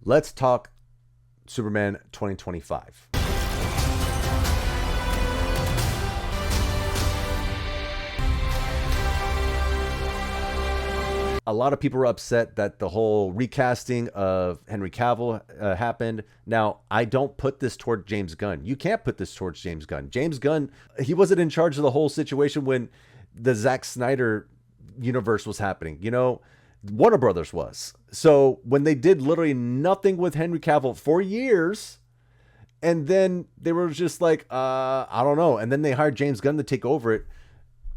Let's talk Superman 2025. A lot of people were upset that the whole recasting of Henry Cavill happened. Now, I don't put this toward James Gunn. You can't put this towards James Gunn. James Gunn, he wasn't in charge of the whole situation when the Zack Snyder universe was happening. You know, Warner Brothers was. So when they did literally nothing with Henry Cavill for years, and then they were just like, I don't know. And then they hired James Gunn to take over it.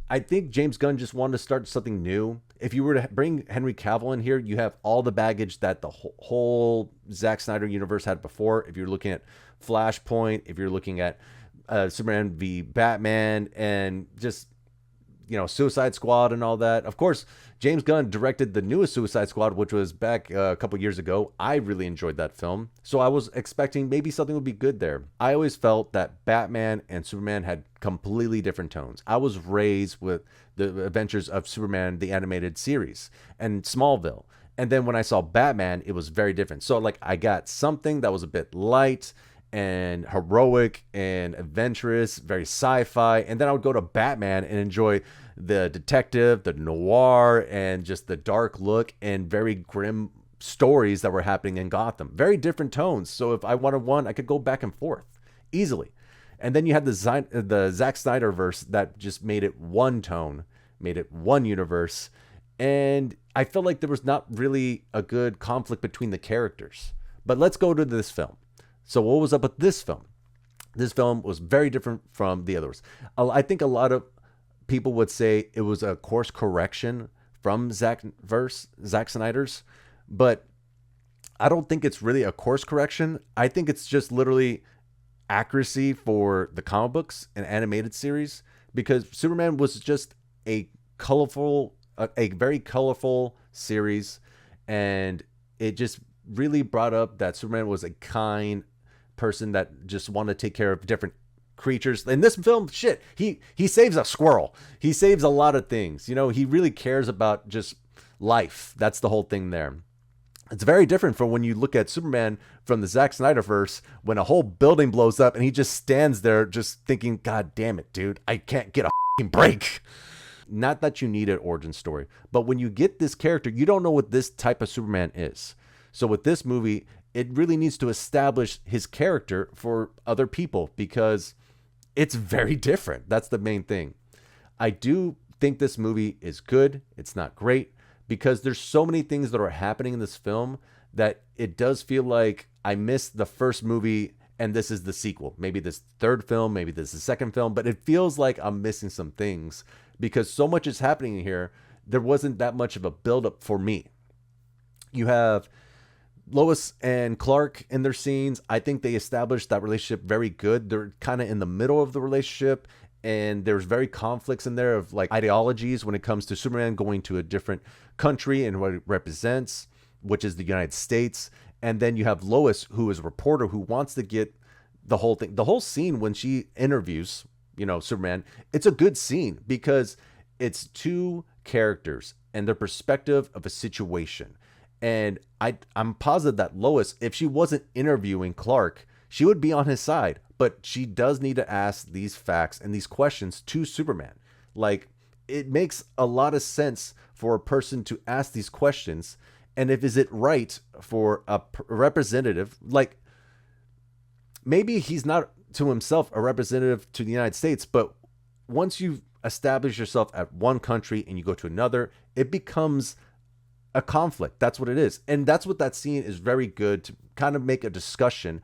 I think James Gunn just wanted to start something new. If you were to bring Henry Cavill in here, you have all the baggage that the whole Zack Snyder universe had before. If you're looking at Flashpoint, if you're looking at Superman v Batman, and just, you know, Suicide Squad and all that. Of course, James Gunn directed the newest Suicide Squad, which was back a couple years ago. I really enjoyed that film. So I was expecting maybe something would be good there. I always felt that Batman and Superman had completely different tones. I was raised with the adventures of Superman, the animated series, and Smallville. And then when I saw Batman, it was very different. So like I got something that was a bit light and heroic and adventurous, very sci-fi. And then I would go to Batman and enjoy the detective, the noir, and just the dark look and very grim stories that were happening in Gotham. Very different tones. So if I wanted one, I could go back and forth easily. And then you had the Zack Snyder verse that just made it one tone, made it one universe. And I felt like there was not really a good conflict between the characters. But let's go to this film. So what was up with this film? This film was very different from the others. I think a lot of people would say it was a course correction from Zack Snyder's, but I don't think it's really a course correction. I think it's just literally accuracy for the comic books and animated series, because Superman was just a very colorful series, and it just really brought up that Superman was a kind person that just wanted to take care of different creatures. In this film, shit, he saves a squirrel. He saves a lot of things. You know, he really cares about just life. That's the whole thing there. It's very different from when you look at Superman from the Zack Snyder verse, when a whole building blows up and he just stands there just thinking, God damn it, dude, I can't get a fucking break. Not that you need an origin story, but when you get this character, you don't know what this type of Superman is. So with this movie, it really needs to establish his character for other people, because it's very different. That's the main thing. I do think this movie is good. It's not great, because there's so many things that are happening in this film that it does feel like I missed the first movie and this is the sequel. Maybe this third film, maybe this is the second film, but it feels like I'm missing some things because so much is happening here. There wasn't that much of a buildup for me. You have Lois and Clark in their scenes. I think they established that relationship very good. They're kind of in the middle of the relationship, and there's very conflicts in there of like ideologies when it comes to Superman going to a different country and what it represents, which is the United States. And then you have Lois, who is a reporter who wants to get the whole thing, the whole scene when she interviews, you know, Superman. It's a good scene because it's two characters and their perspective of a situation. And I'm positive that Lois, if she wasn't interviewing Clark, she would be on his side. But she does need to ask these facts and these questions to Superman. Like, it makes a lot of sense for a person to ask these questions. And if is it right for a representative, like maybe he's not to himself a representative to the United States, but once you establish yourself at one country and you go to another, it becomes a conflict. That's what it is. And that's what that scene is very good to kind of make a discussion.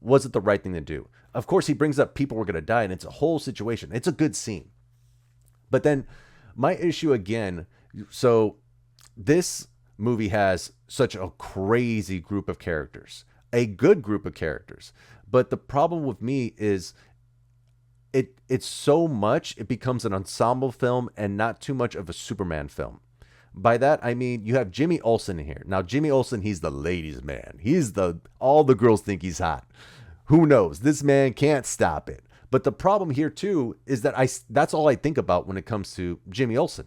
Was it the right thing to do? Of course, he brings up people were going to die, and it's a whole situation. It's a good scene. But then my issue again, so this movie has such a crazy group of characters, a good group of characters. But the problem with me is it's so much, it becomes an ensemble film and not too much of a Superman film. By that, I mean, you have Jimmy Olsen in here. Now, Jimmy Olsen, he's the ladies' man. All the girls think he's hot. Who knows? This man can't stop it. But the problem here, too, is that that's all I think about when it comes to Jimmy Olsen.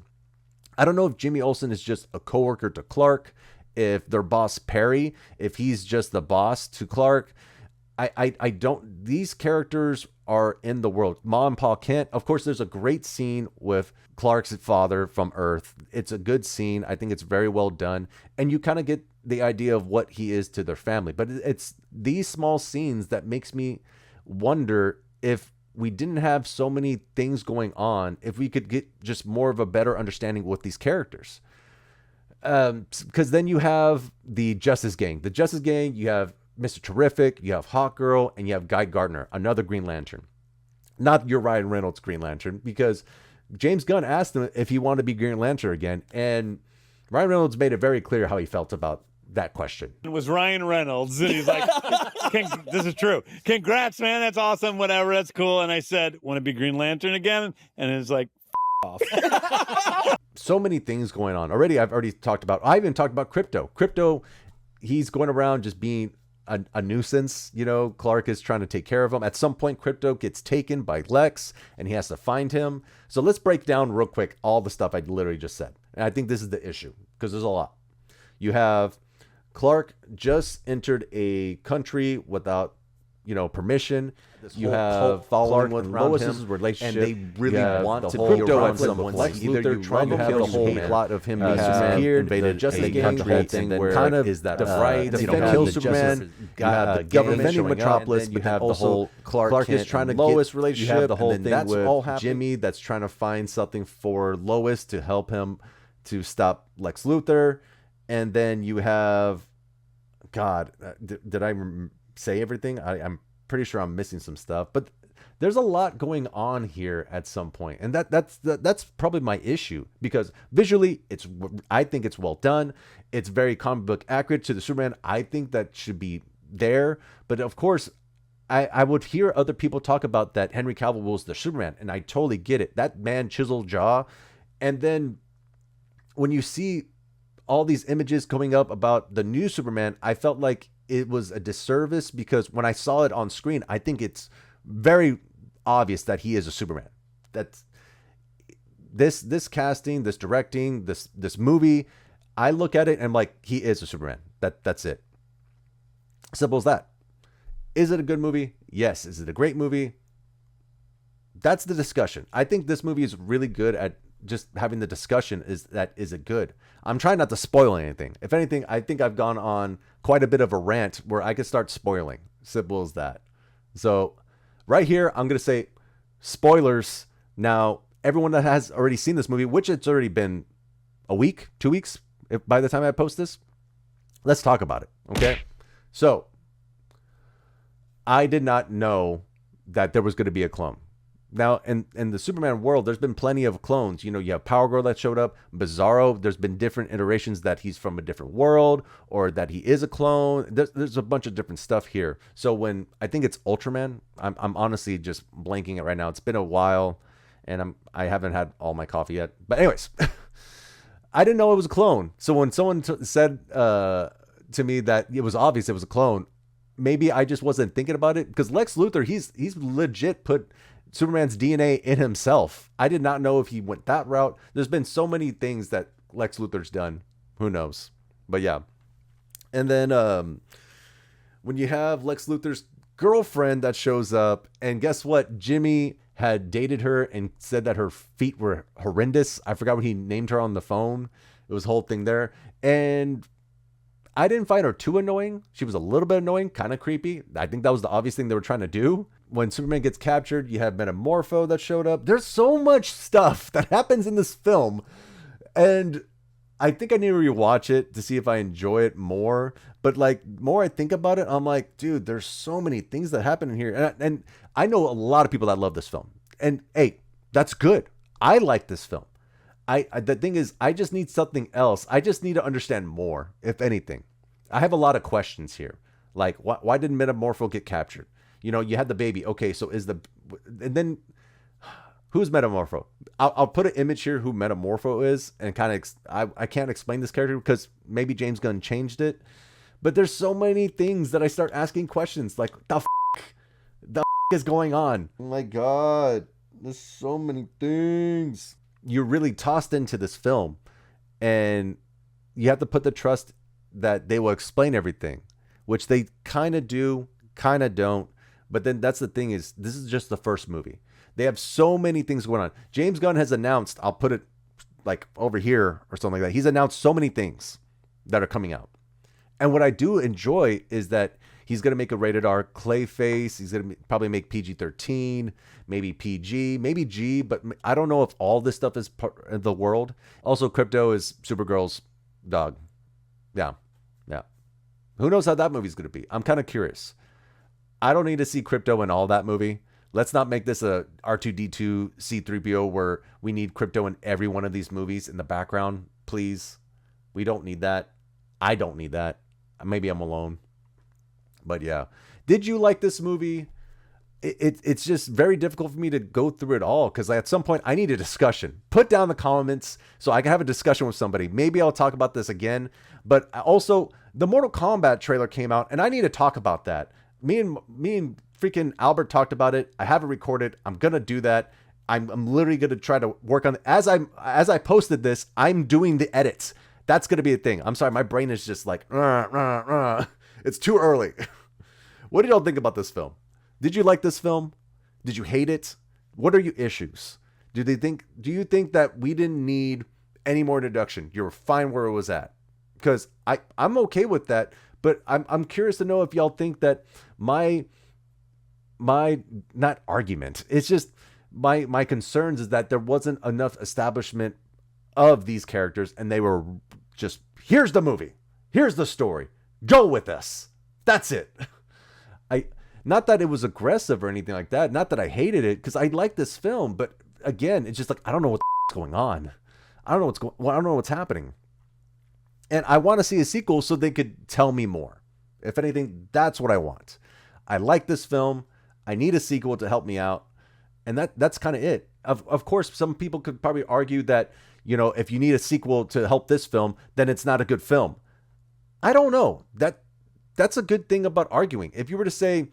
I don't know if Jimmy Olsen is just a coworker to Clark if their boss Perry, if he's just the boss to Clark. I don't, these characters are in the world. Ma and Pa Kent, of course, there's a great scene with Clark's father from Earth. It's a good scene. I think it's very well done. And you kind of get the idea of what he is to their family. But it's these small scenes that makes me wonder if we didn't have so many things going on, if we could get just more of a better understanding with these characters. Because then you have the Justice Gang. The Justice Gang, you have Mr. Terrific, you have Hawkgirl, and you have Guy Gardner, another Green Lantern. Not your Ryan Reynolds Green Lantern, because James Gunn asked him if he wanted to be Green Lantern again, and Ryan Reynolds made it very clear how he felt about that question. It was Ryan Reynolds, and he's like, this is true. Congrats, man. That's awesome. Whatever. That's cool. And I said, want to be Green Lantern again? And it's like, off. So many things going on. I've already talked about, I even talked about Crypto. Crypto, he's going around just being a nuisance. You know, Clark is trying to take care of him. At some point, Crypto gets taken by Lex and he has to find him. So let's break down real quick all the stuff I literally just said. And I think this is the issue because there's a lot. You have Clark just entered a country without, permission. You have Clark and Lois's relationship, and they really want to be around someone. Like either you try to have the whole plot of him being disappeared, invaded Justice Gang, the whole thing where kind of is that the right, kill Superman, you have the government showing Metropolis, you have the whole Clark is trying to Lois relationship, you have the whole thing with Jimmy that's trying to find something for Lois to help him to stop Lex Luthor, and then you have, God, did I say everything? I'm pretty sure I'm missing some stuff, but there's a lot going on here at some point, and that's probably my issue, because visually I think it's well done. It's very comic book accurate to the Superman. I think that should be there, but of course I would hear other people talk about that Henry Cavill was the Superman, and I totally get it. That man, chiseled jaw, and then when you see all these images coming up about the new Superman, I felt like it was a disservice, because when I saw it on screen, I think it's very obvious that he is a Superman. That's this casting, this directing, this movie, I look at it and I'm like, he is a Superman. That's it. Simple as that. Is it a good movie? Yes. Is it a great movie? That's the discussion. I think this movie is really good at just having the discussion. Is it good? I'm trying not to spoil anything. If anything, I think I've gone on quite a bit of a rant where I could start spoiling. Simple as that. So right here, I'm going to say spoilers. Now, everyone that has already seen this movie, which it's already been a week, 2 weeks, by the time I post this, let's talk about it. Okay. So I did not know that there was going to be a clone. Now, in the Superman world, there's been plenty of clones. You have Power Girl that showed up, Bizarro. There's been different iterations that he's from a different world, or that he is a clone. There's a bunch of different stuff here. So when I think it's Ultraman, I'm honestly just blanking it right now. It's been a while, and I haven't had all my coffee yet. But anyways, I didn't know it was a clone. So when someone said to me that it was obvious it was a clone, maybe I just wasn't thinking about it, because Lex Luthor, he's legit put Superman's DNA in himself. I did not know if he went that route. There's been so many things that Lex Luthor's done. Who knows? But yeah. And then when you have Lex Luthor's girlfriend that shows up, and guess what? Jimmy had dated her and said that her feet were horrendous. I forgot what he named her on the phone. It was a whole thing there. And I didn't find her too annoying. She was a little bit annoying, kind of creepy. I think that was the obvious thing they were trying to do. When Superman gets captured, you have Metamorpho that showed up. There's so much stuff that happens in this film, and I think I need to rewatch it to see if I enjoy it more. But like, more I think about it, I'm like, dude, there's so many things that happen in here. And I know a lot of people that love this film. And hey, that's good. I like this film. The thing is, I just need something else. I just need to understand more, if anything. I have a lot of questions here. Like, why did Metamorpho get captured? You had the baby. Okay, so and then who's Metamorpho? I'll put an image here who Metamorpho is, and kind of I can't explain this character because maybe James Gunn changed it, but there's so many things that I start asking questions like, the is going on? Oh my God, there's so many things. You're really tossed into this film, and you have to put the trust that they will explain everything, which they kind of do, kind of don't. But then that's the thing is, this is just the first movie. They have so many things going on. James Gunn has announced, I'll put it like over here or something like that. He's announced so many things that are coming out. And what I do enjoy is that he's going to make a rated R Clayface. He's going to probably make PG-13, maybe PG, maybe G, but I don't know if all this stuff is part of the world. Also, Crypto is Supergirl's dog. Yeah. Yeah. Who knows how that movie's going to be? I'm kind of curious. I don't need to see Crypto in all that movie. Let's not make this a R2-D2 C-3PO where we need Crypto in every one of these movies in the background. Please. We don't need that. I don't need that. Maybe I'm alone. But yeah. Did you like this movie? It's just very difficult for me to go through it all because at some point I need a discussion. Put down the comments so I can have a discussion with somebody. Maybe I'll talk about this again. But also, the Mortal Kombat trailer came out and I need to talk about that. Me and freaking Albert talked about it. I have it recorded. I'm going to do that. I'm literally going to try to work on it. As I posted this, I'm doing the edits. That's going to be a thing. I'm sorry. My brain is just like, it's too early. What did y'all think about this film? Did you like this film? Did you hate it? What are your issues? Do you think that we didn't need any more introduction? You were fine where it was at. Because I'm okay with that, but I'm curious to know if y'all think that my not argument. It's just my concerns is that there wasn't enough establishment of these characters and they were just, here's the movie. Here's the story. Go with us. That's it. Not that it was aggressive or anything like that. Not that I hated it because I like this film, but again, it's just like I don't know what's going on. I don't know what's happening. And I want to see a sequel so they could tell me more. If anything, that's what I want. I like this film. I need a sequel to help me out. And that's kind of it. Of course, some people could probably argue that, if you need a sequel to help this film, then it's not a good film. I don't know. That's a good thing about arguing. If you were to say,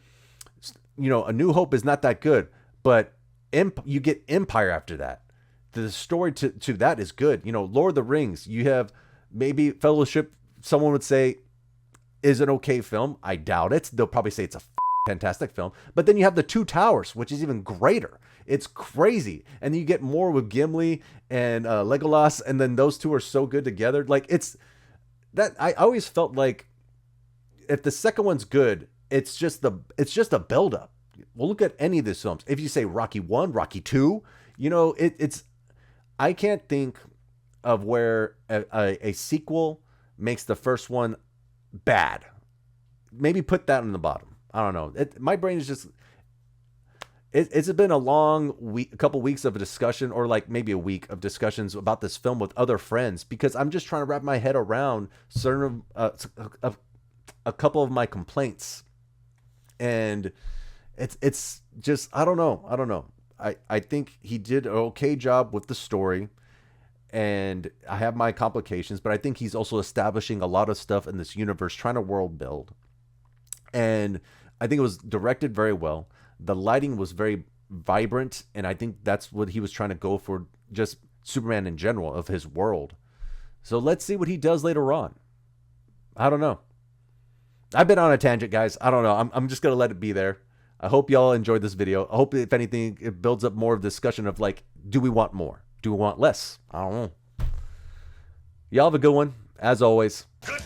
A New Hope is not that good, but you get Empire after that. The story to that is good. Lord of the Rings, you have maybe Fellowship, someone would say, is an okay film. I doubt it. They'll probably say it's a fantastic film. But then you have The Two Towers, which is even greater. It's crazy. And you get more with Gimli and Legolas, and then those two are so good together. Like, it's that I always felt like if the second one's good, it's just a buildup. Well, look at any of these films. If you say Rocky 1, Rocky 2, it's I can't think of where a sequel makes the first one bad. Maybe put that in the bottom. I don't know. My brain is just... It's been a long week, a couple weeks of a discussion, or like maybe a week of discussions about this film with other friends, because I'm just trying to wrap my head around certain a couple of my complaints. And it's just, I don't know. I think he did an okay job with the story, and I have my complications, but I think he's also establishing a lot of stuff in this universe, trying to world build. And I think it was directed very well. The lighting was very vibrant, and I think that's what he was trying to go for, just Superman in general, of his world. So let's see what he does later on. I don't know. I've been on a tangent, guys. I don't know. I'm just going to let it be there. I hope y'all enjoyed this video. I hope, if anything, it builds up more of a discussion of, like, do we want more? Do we want less? I don't know. Y'all have a good one, as always. Good